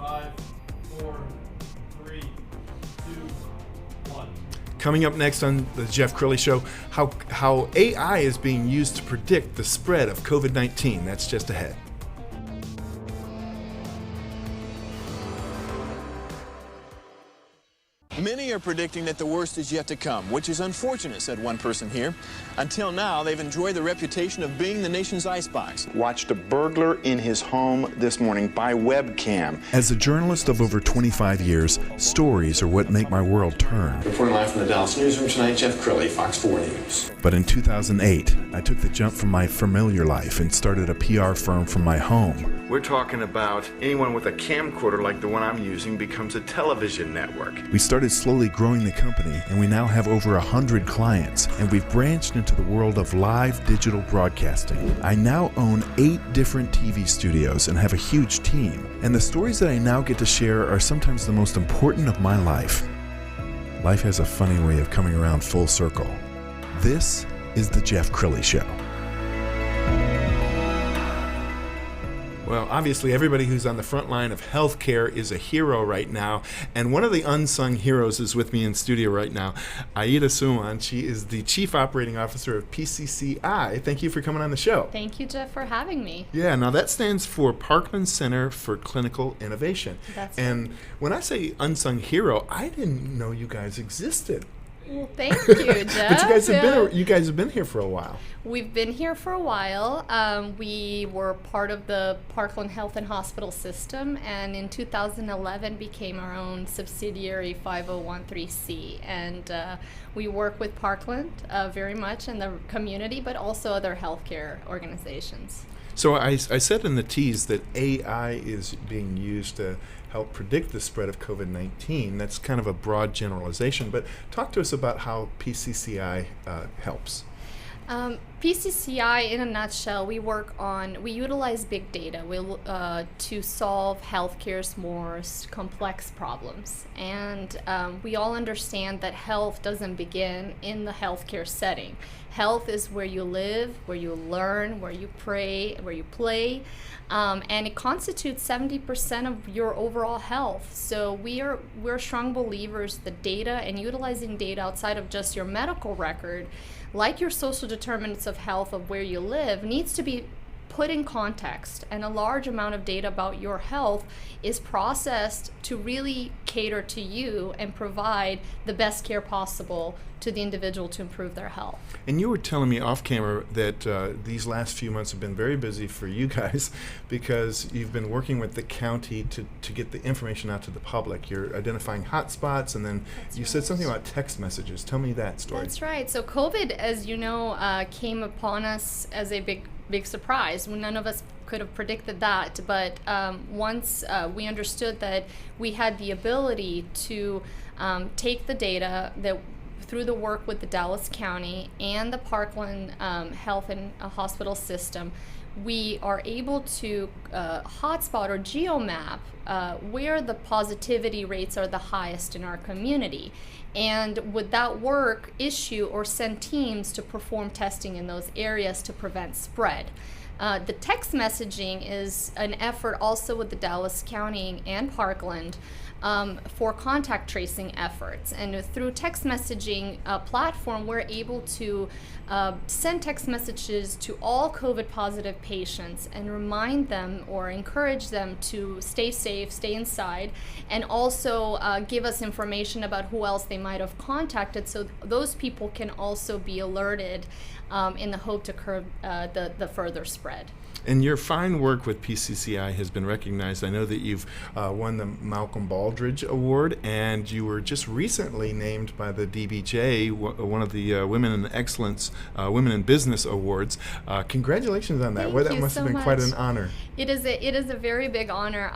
5, 4, 3, 2, 1. Coming up next on the Jeff Crilley Show, how AI is being used to predict the spread of COVID-19. That's just ahead. Many are predicting that the worst is yet to come, which is unfortunate, said one person here. Until now, they've enjoyed the reputation of being the nation's icebox. Watched a burglar in his home this morning by webcam. As a journalist of over 25 years, stories are what make my world turn. Reporting live from the Dallas newsroom tonight, Jeff Crilley, Fox 4 News. But in 2008, I took the jump from my familiar life and started a PR firm from my home. We're talking about anyone with a camcorder like the one I'm using becomes a television network. We started slowly growing the company, and we now have over 100 clients, and we've branched into the world of live digital broadcasting. I now own 8 different TV studios and have a huge team, and the stories that I now get to share are sometimes the most important of my life. Life has a funny way of coming around full circle. This is the Jeff Crilley Show. Well, obviously, everybody who's on the front line of healthcare is a hero right now. And one of the unsung heroes is with me in studio right now, Aida Somun. She is the Chief Operating Officer of PCCI. Thank you for coming on the show. Thank you, Jeff, for having me. Yeah, now that stands for Parkland Center for Clinical Innovation. That's and right. When I say unsung hero, I didn't know you guys existed. Well, thank you, Jeff. But you guys have been here for a while. We've been here for a while. We were part of the Parkland Health and Hospital System, and in 2011 became our own subsidiary 5013C. And we work with Parkland very much in the community, but also other healthcare organizations. So I said in the tease that AI is being used to help predict the spread of COVID-19. That's kind of a broad generalization, but talk to us about how PCCI helps. PCCI, in a nutshell, we utilize big data to solve healthcare's most complex problems. And we all understand that health doesn't begin in the healthcare setting. Health is where you live, where you learn, where you pray, where you play, and it constitutes 70% of your overall health. So we're strong believers that data and utilizing data outside of just your medical record, like your social determinants of health of where you live, needs to be put in context, and a large amount of data about your health is processed to really cater to you and provide the best care possible to the individual to improve their health. And you were telling me off camera that these last few months have been very busy for you guys because you've been working with the county to get the information out to the public. You're identifying hotspots, and then you said something about text messages. Tell me that story. That's right. So COVID, as you know, came upon us as a big surprise. None of us could have predicted that, but once we understood that we had the ability to take the data that through the work with the Dallas County and the Parkland Health and Hospital System, we are able to hotspot or geomap where the positivity rates are the highest in our community. And with that work, issue or send teams to perform testing in those areas to prevent spread. The text messaging is an effort also with the Dallas County and Parkland for contact tracing efforts. And through text messaging platform, we're able to send text messages to all COVID positive patients and remind them or encourage them to stay safe, stay inside, and also give us information about who else they might have contacted, so those people can also be alerted in the hope to curb the further spread. And your fine work with PCCI has been recognized. I know that you've won the Malcolm Baldrige Award, and you were just recently named by the DBJ one of the Women in Excellence, Women in Business Awards. Congratulations on that. Thank That you must so have been much. Quite an honor. It is a very big honor.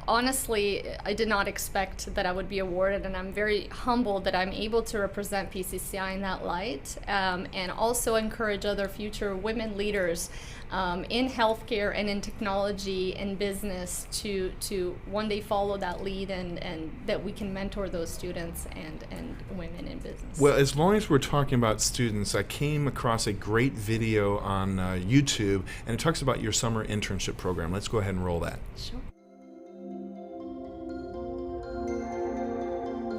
Honestly, I did not expect that I would be awarded, and I'm very humbled that I'm able to represent PCCI in that light, and also encourage other future women leaders in healthcare and in technology and business to one day follow that lead, and that we can mentor those students and women in business. Well, as long as we're talking about students, I came across a great video on YouTube, and it talks about your summer internship program. Let's go ahead and roll that. Sure.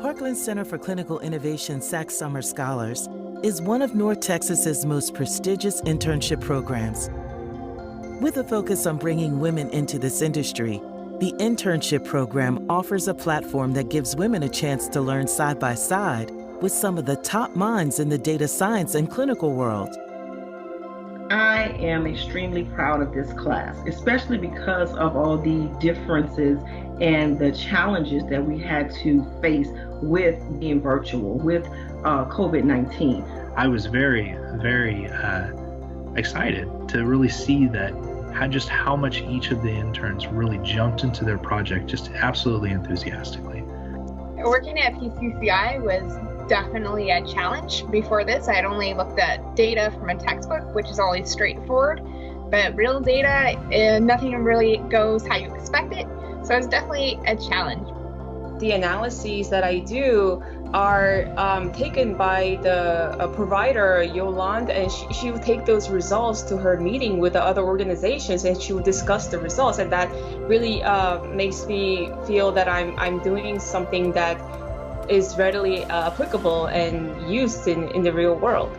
Parkland Center for Clinical Innovation SAC Summer Scholars is one of North Texas's most prestigious internship programs. With a focus on bringing women into this industry, the internship program offers a platform that gives women a chance to learn side by side with some of the top minds in the data science and clinical world. I am extremely proud of this class, especially because of all the differences and the challenges that we had to face with being virtual, with COVID-19. I was very excited to really see that how much each of the interns really jumped into their project just absolutely enthusiastically. Working at PCCI was definitely a challenge. Before this, I had only looked at data from a textbook, which is always straightforward, but real data, nothing really goes how you expect it. So it's definitely a challenge. The analyses that I do are taken by the provider, Yolande, and she will take those results to her meeting with the other organizations, and she will discuss the results, and that really makes me feel that I'm doing something that is readily applicable and used in the real world.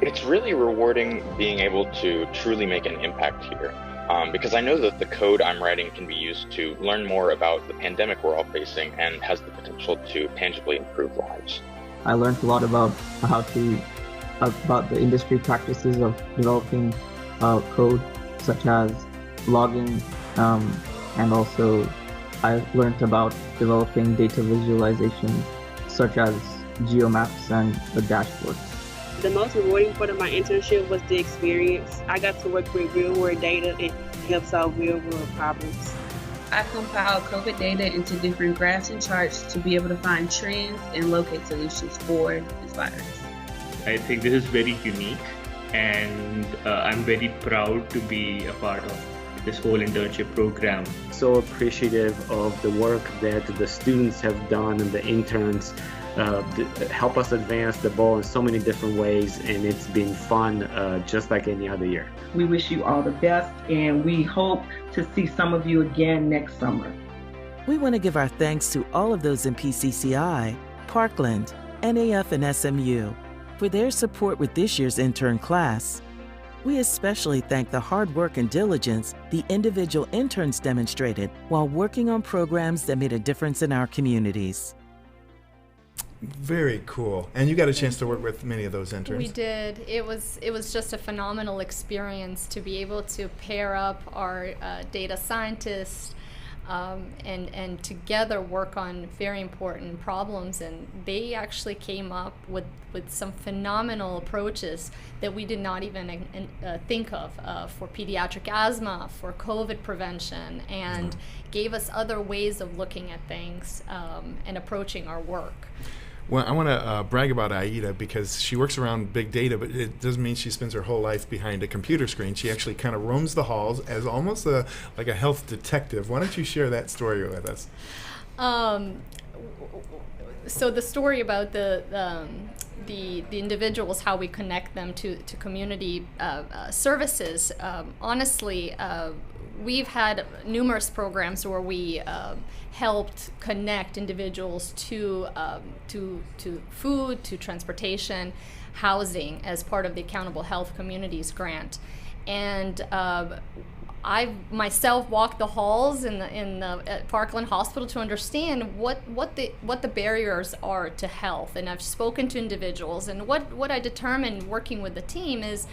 It's really rewarding being able to truly make an impact here. Because I know that the code I'm writing can be used to learn more about the pandemic we're all facing and has the potential to tangibly improve lives. I learned a lot about about the industry practices of developing code, such as logging, and also I learned about developing data visualizations, such as geomaps and the dashboards. The most rewarding part of my internship was the experience. I got to work with real-world data and help solve real-world problems. I compiled COVID data into different graphs and charts to be able to find trends and locate solutions for this virus. I think this is very unique, and I'm very proud to be a part of this whole internship program. So appreciative of the work that the students have done and the interns help us advance the ball in so many different ways, and it's been fun just like any other year. We wish you all the best, and we hope to see some of you again next summer. We want to give our thanks to all of those in PCCI, Parkland, NAF, and SMU for their support with this year's intern class. We especially thank the hard work and diligence the individual interns demonstrated while working on programs that made a difference in our communities. Very cool. And you got a chance to work with many of those interns. We did. It was just a phenomenal experience to be able to pair up our data scientists and together work on very important problems. And they actually came up with some phenomenal approaches that we did not even think of for pediatric asthma, for COVID prevention, and gave us other ways of looking at things and approaching our work. Well, I want to brag about Aida because she works around big data, but it doesn't mean she spends her whole life behind a computer screen. She actually kind of roams the halls as almost like a health detective. Why don't you share that story with us? So the story about the individuals, how we connect them to community services, honestly, we've had numerous programs where we helped connect individuals to food, to transportation, housing as part of the Accountable Health Communities grant. And I myself walked the halls at Parkland Hospital to understand what the barriers are to health. And I've spoken to individuals, and what I determined working with the team is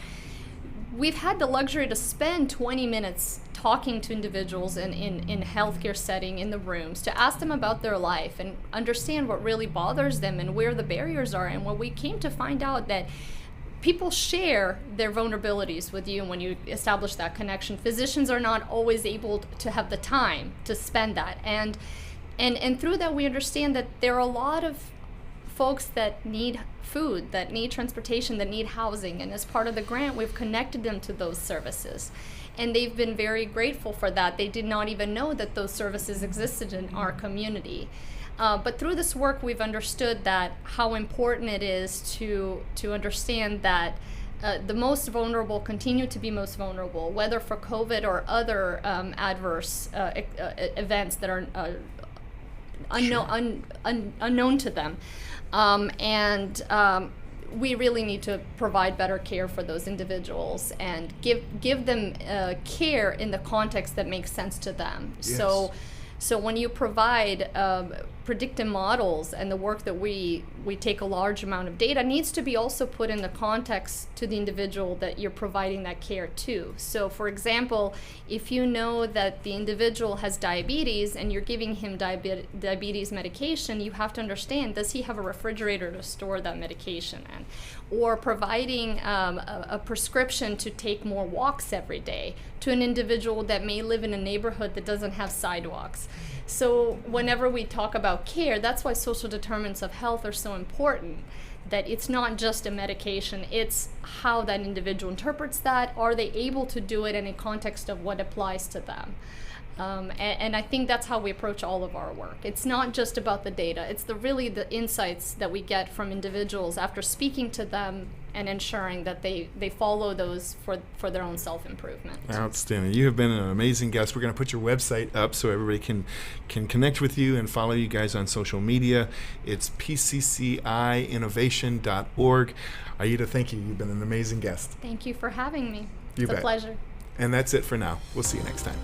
we've had the luxury to spend 20 minutes talking to individuals in healthcare setting, in the rooms, to ask them about their life and understand what really bothers them and where the barriers are. And when we came to find out that people share their vulnerabilities with you, and when you establish that connection, physicians are not always able to have the time to spend that. And through that, we understand that there are a lot of folks that need food, that need transportation, that need housing, and as part of the grant, we've connected them to those services. And they've been very grateful for that. They did not even know that those services existed in our community. But through this work, we've understood that how important it is to understand that the most vulnerable continue to be most vulnerable, whether for COVID or other adverse events that are unknown to them. We really need to provide better care for those individuals and give them care in the context that makes sense to them. Yes. So when you provide predictive models, and the work that we take a large amount of data needs to be also put in the context to the individual that you're providing that care to. So for example, if you know that the individual has diabetes and you're giving him diabetes medication, you have to understand, does he have a refrigerator to store that medication in? Or providing a prescription to take more walks every day to an individual that may live in a neighborhood that doesn't have sidewalks. So whenever we talk about care, that's why social determinants of health are so important, that it's not just a medication, it's how that individual interprets that. Are they able to do it in a context of what applies to them? And I think that's how we approach all of our work. It's not just about the data, it's really the insights that we get from individuals after speaking to them and ensuring that they follow those for their own self-improvement. Outstanding. You have been an amazing guest. We're going to put your website up so everybody can connect with you and follow you guys on social media. It's PCCIinnovation.org. Aida, thank you. You've been an amazing guest. Thank you for having me. You It's bet. a pleasure. And that's it for now. We'll see you next time.